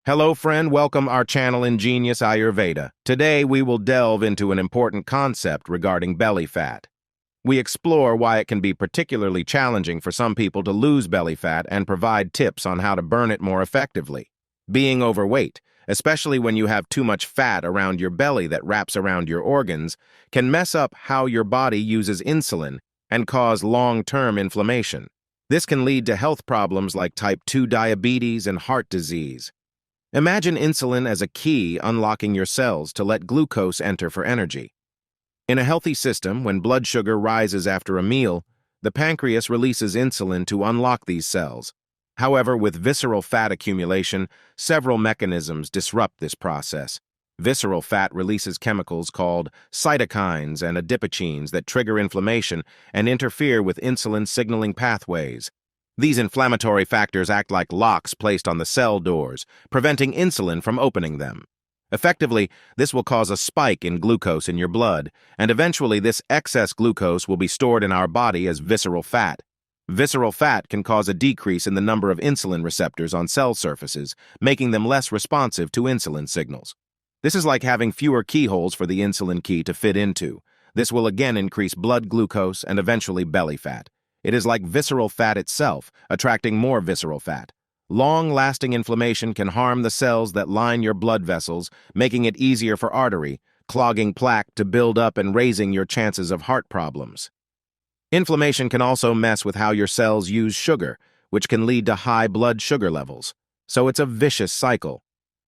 Hello friend, welcome our channel Ingenious Ayurveda. Today we will delve into an important concept regarding belly fat. We explore why it can be particularly challenging for some people to lose belly fat and provide tips on how to burn it more effectively. Being overweight, especially when you have too much fat around your belly that wraps around your organs, can mess up how your body uses insulin and cause long-term inflammation. This can lead to health problems like type 2 diabetes and heart disease. Imagine insulin as a key unlocking your cells to let glucose enter for energy. In a healthy system, when blood sugar rises after a meal, the pancreas releases insulin to unlock these cells. However, with visceral fat accumulation, several mechanisms disrupt this process. Visceral fat releases chemicals called cytokines and adipokines that trigger inflammation and interfere with insulin signaling pathways. These inflammatory factors act like locks placed on the cell doors, preventing insulin from opening them. Effectively, this will cause a spike in glucose in your blood, and eventually this excess glucose will be stored in our body as visceral fat. Visceral fat can cause a decrease in the number of insulin receptors on cell surfaces, making them less responsive to insulin signals. This is like having fewer keyholes for the insulin key to fit into. This will again increase blood glucose and eventually belly fat. It is like visceral fat itself, attracting more visceral fat. Long-lasting inflammation can harm the cells that line your blood vessels, making it easier for artery, clogging plaque to build up and raising your chances of heart problems. Inflammation can also mess with how your cells use sugar, which can lead to high blood sugar levels. So it's a vicious cycle.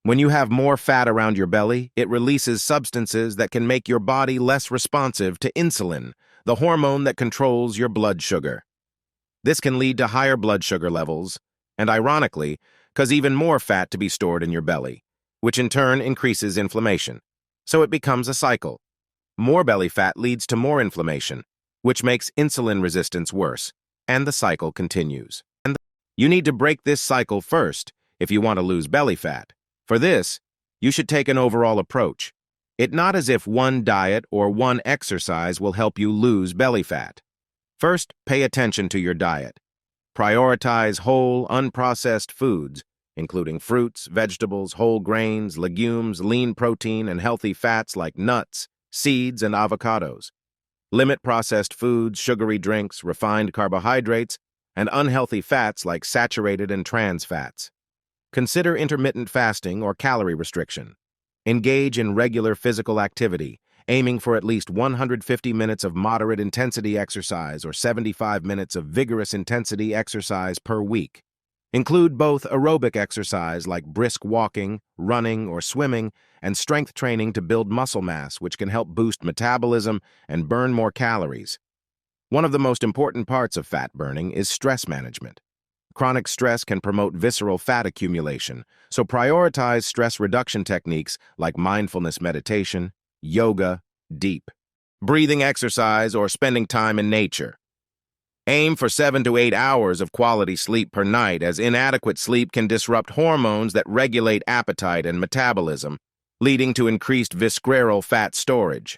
When you have more fat around your belly, it releases substances that can make your body less responsive to insulin, the hormone that controls your blood sugar. This can lead to higher blood sugar levels, and ironically, cause even more fat to be stored in your belly, which in turn increases inflammation. So it becomes a cycle. More belly fat leads to more inflammation, which makes insulin resistance worse, and the cycle continues. You need to break this cycle first if you want to lose belly fat. For this, you should take an overall approach. It's not as if one diet or one exercise will help you lose belly fat. First, pay attention to your diet. Prioritize whole, unprocessed foods, including fruits, vegetables, whole grains, legumes, lean protein, and healthy fats like nuts, seeds, and avocados. Limit processed foods, sugary drinks, refined carbohydrates, and unhealthy fats like saturated and trans fats. Consider intermittent fasting or calorie restriction. Engage in regular physical activity, aiming for at least 150 minutes of moderate intensity exercise or 75 minutes of vigorous intensity exercise per week. Include both aerobic exercise like brisk walking, running, or swimming, and strength training to build muscle mass, which can help boost metabolism and burn more calories. One of the most important parts of fat burning is stress management. Chronic stress can promote visceral fat accumulation, so prioritize stress reduction techniques like mindfulness meditation, yoga, deep breathing exercise, or spending time in nature. Aim for 7 to 8 hours of quality sleep per night, as inadequate sleep can disrupt hormones that regulate appetite and metabolism, leading to increased visceral fat storage.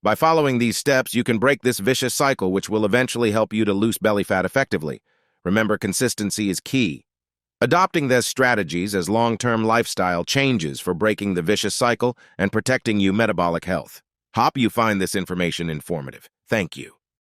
By following these steps, you can break this vicious cycle, which will eventually help you to lose belly fat effectively. Remember, consistency is key. Adopting these strategies as long-term lifestyle changes for breaking the vicious cycle and protecting your metabolic health. Hope you find this information informative. Thank you.